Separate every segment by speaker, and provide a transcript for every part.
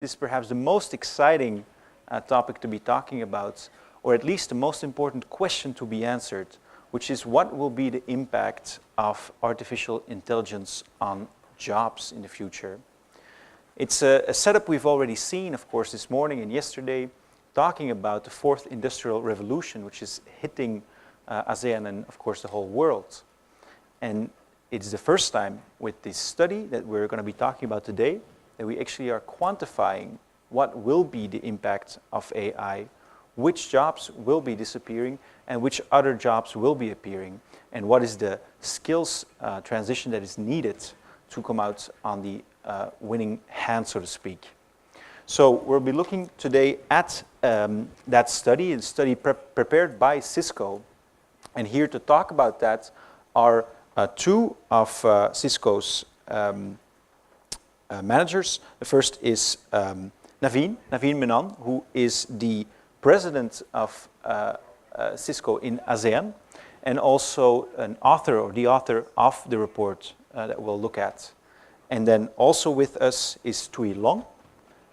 Speaker 1: is perhaps the most exciting topic to be talking about, or at least the most important question to be answered, which is what will be the impact of artificial intelligence on jobs in the future. It's a setup we've already seen, of course, this morning and yesterday, talking about the fourth industrial revolution, which is hitting ASEAN and, of course, the whole world. And it's the first time with this study that we're going to be talking about today that we actually are quantifying what will be the impact of AI, which jobs will be disappearing, and which other jobs will be appearing, and what is the skills transition that is needed to come out on the winning hand, so to speak. So we'll be looking today at that study, a study prepared by Cisco. And here to talk about that are two of Cisco's managers. The first is Naveen Menon, who is the president of Cisco in ASEAN, and also an author, or the author of the report that we'll look at. And then also with us is Thuy Long,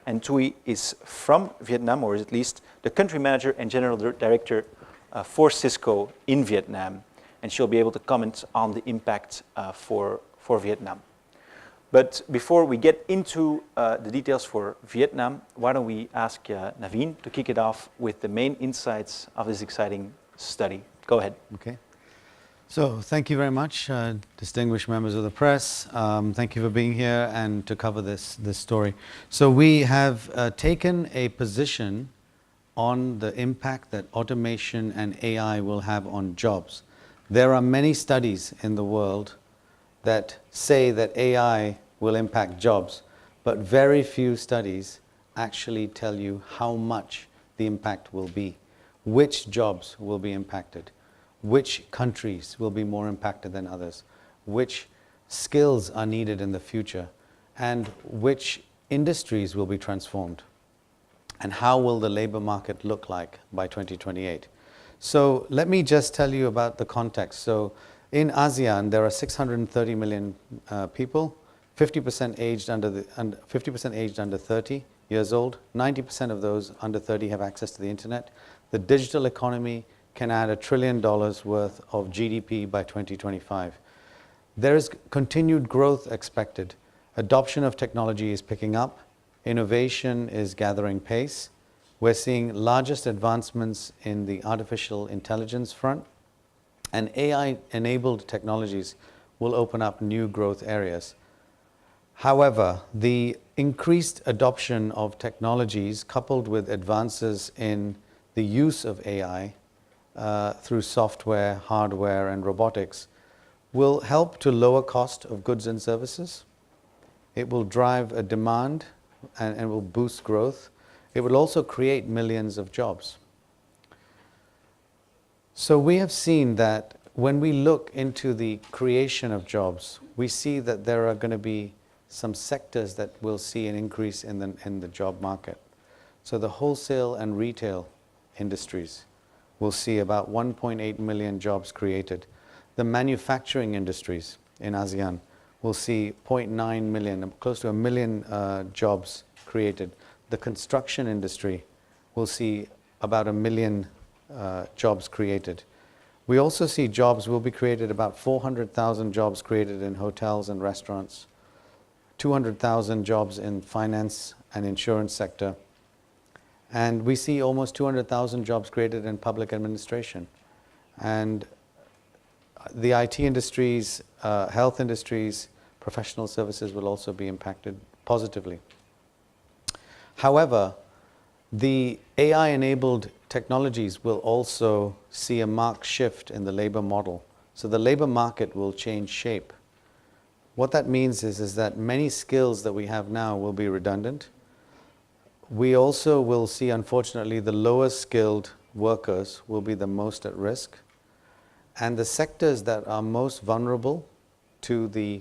Speaker 1: and Thuy is from Vietnam, or at least the country manager and general director for Cisco in Vietnam, and she'll be able to comment on the impact for Vietnam. But before we get into the details for Vietnam, why don't we ask Naveen to kick it off with the main insights of this exciting study. Go ahead.
Speaker 2: Okay. So thank you very much, distinguished members of the press. Thank you for being here and to cover this story. So we have taken a position on the impact that automation and AI will have on jobs. There are many studies in the world that say that AI will impact jobs, but very few studies actually tell you how much the impact will be, which jobs will be impacted, which countries will be more impacted than others, which skills are needed in the future, and which industries will be transformed, and how will the labor market look like by 2028. So let me just tell you about the context. So in ASEAN, there are 630 million people, 50% aged under 30 years old. 90% of those under 30 have access to the internet. The digital economy can add $1 trillion worth of GDP by 2025. There is continued growth expected. Adoption of technology is picking up. Innovation is gathering pace. We're seeing largest advancements in the artificial intelligence front, and AI-enabled technologies will open up new growth areas. However, the increased adoption of technologies coupled with advances in the use of AI through software, hardware, and robotics will help to lower cost of goods and services. It will drive a demand and will boost growth. It will also create millions of jobs. So we have seen that when we look into the creation of jobs, we see that there are going to be some sectors that will see an increase in the job market. So the wholesale and retail industries will see about 1.8 million jobs created. The manufacturing industries in ASEAN will see 0.9 million, close to 1 million jobs created. The construction industry will see about 1 million jobs created. We also see jobs will be created, about 400,000 jobs created in hotels and restaurants, 200,000 jobs in finance and insurance sector, and we see almost 200,000 jobs created in public administration. And the IT industries, health industries, professional services will also be impacted positively. However, the AI-enabled technologies will also see a marked shift in the labor model. So the labor market will change shape. What that means is that many skills that we have now will be redundant. We also will see, unfortunately, the lowest skilled workers will be the most at risk. And the sectors that are most vulnerable to the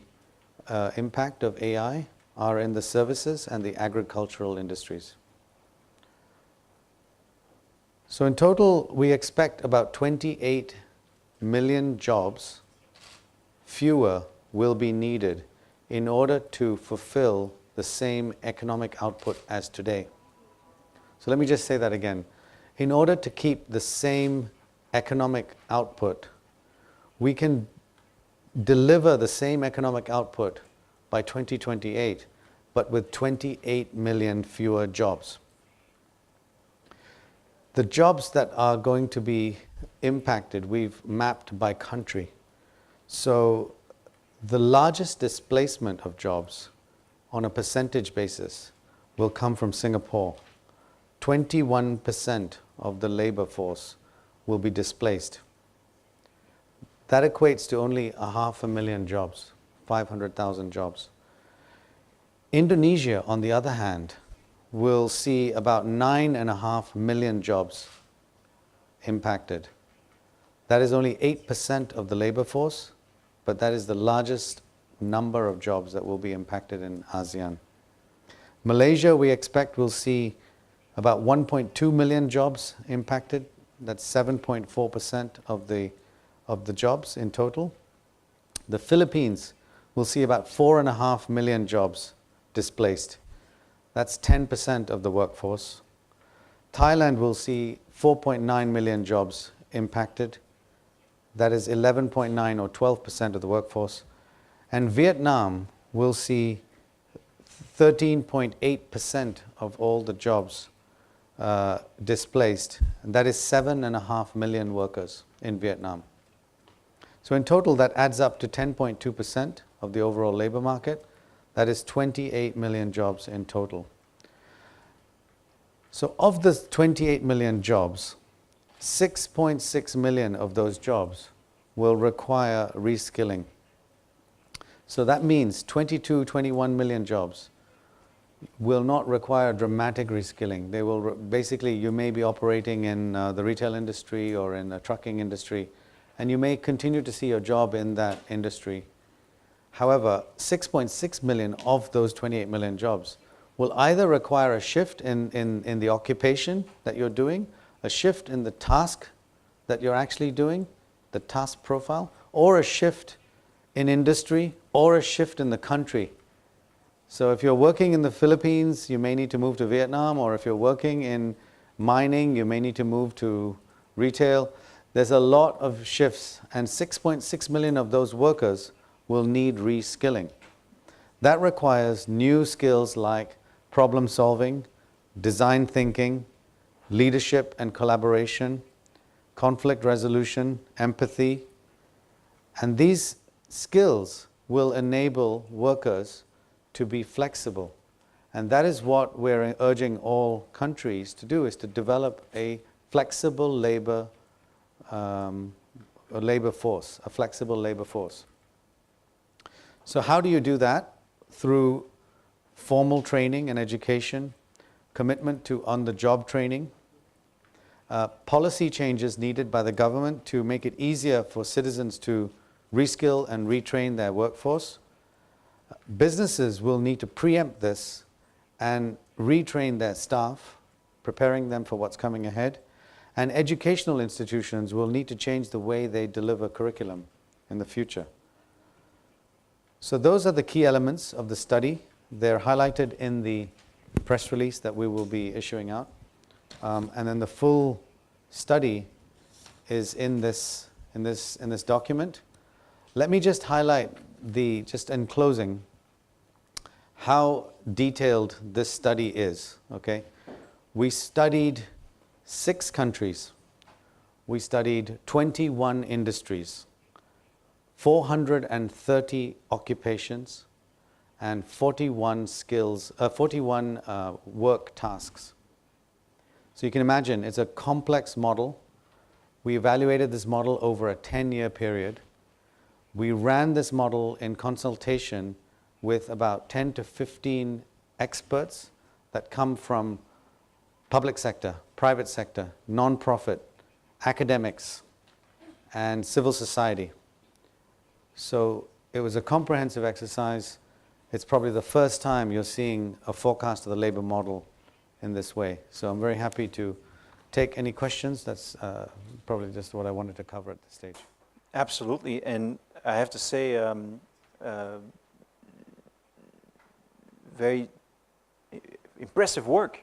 Speaker 2: impact of AI are in the services and the agricultural industries. So in total, we expect about 28 million jobs fewer will be needed in order to fulfill the same economic output as today. So let me just say that again. In order to keep the same economic output, we can deliver the same economic output by 2028, but with 28 million fewer jobs. The jobs that are going to be impacted, we've mapped by country. So the largest displacement of jobs on a percentage basis will come from Singapore. 21% of the labor force will be displaced. That equates to only 500,000 jobs, 500,000 jobs. Indonesia, on the other hand, will see about 9.5 million jobs impacted. That is only 8% of the labor force, but that is the largest number of jobs that will be impacted in ASEAN. Malaysia, we expect, will see about 1.2 million jobs impacted. That's 7.4% of the jobs in total. The Philippines will see about 4.5 million jobs displaced. That's 10% of the workforce. Thailand will see 4.9 million jobs impacted. That is 11.9 or 12% of the workforce. And Vietnam will see 13.8% of all the jobs displaced. And that is 7.5 million workers in Vietnam. So in total, that adds up to 10.2% of the overall labor market. That is 28 million jobs in total. So of the 28 million jobs, 6.6 million of those jobs will require reskilling. So that means 21 million jobs will not require dramatic reskilling. They will basically, you may be operating in the retail industry or in the trucking industry, and you may continue to see your job in that industry. However, 6.6 million of those 28 million jobs will either require a shift in the occupation that you're doing, a shift in the task that you're actually doing, the task profile, or a shift in industry, or a shift in the country. So if you're working in the Philippines, you may need to move to Vietnam, or if you're working in mining, you may need to move to retail. There's a lot of shifts, and 6.6 million of those workers will need reskilling. That requires new skills like problem solving, design thinking, leadership and collaboration, conflict resolution, empathy. And these skills will enable workers to be flexible. And that is what we're urging all countries to do, is to develop a flexible labor force, a flexible labor force. So how do you do that? Through formal training and education, commitment to on-the-job training, policy changes needed by the government to make it easier for citizens to reskill and retrain their workforce. Businesses will need to preempt this and retrain their staff, preparing them for what's coming ahead. And educational institutions will need to change the way they deliver curriculum in the future. So those are the key elements of the study. They're highlighted in the press release that we will be issuing out. And then the full study is in this document. Let me just highlight just in closing, how detailed this study is, okay? We studied 6 countries. We studied 21 industries, 430 occupations, and 41 work tasks. So you can imagine it's a complex model. We evaluated this model over a 10-year period. We ran this model in consultation with about 10 to 15 experts that come from public sector, private sector, non-profit, academics, and civil society. So it was a comprehensive exercise. It's probably the first time you're seeing a forecast of the labor model in this way. So I'm very happy to take any questions. That's probably just what I wanted to cover at this stage.
Speaker 1: Absolutely, and I have to say, very impressive work.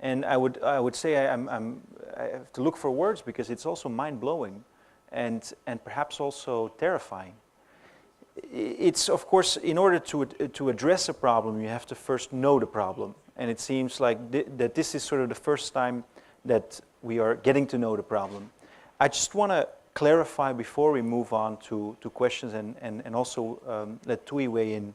Speaker 1: And I would say I have to look for words because it's also mind-blowing and perhaps also terrifying. It's, of course, in order to address a problem, you have to first know the problem. And it seems like that this is sort of the first time that we are getting to know the problem. I just want to clarify before we move on to questions and also let Tui weigh in.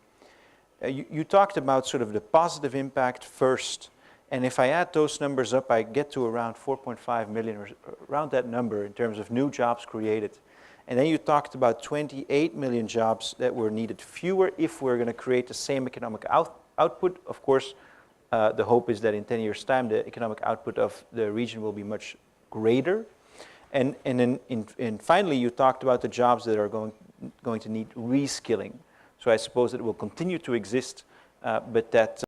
Speaker 1: You talked about sort of the positive impact first. And if I add those numbers up, I get to around 4.5 million, or around that number in terms of new jobs created. And then you talked about 28 million jobs that were needed fewer if we're going to create the same economic output. Of course, the hope is that in 10 years' time, the economic output of the region will be much greater. And then finally, you talked about the jobs that are going to need reskilling. So I suppose it will continue to exist, but that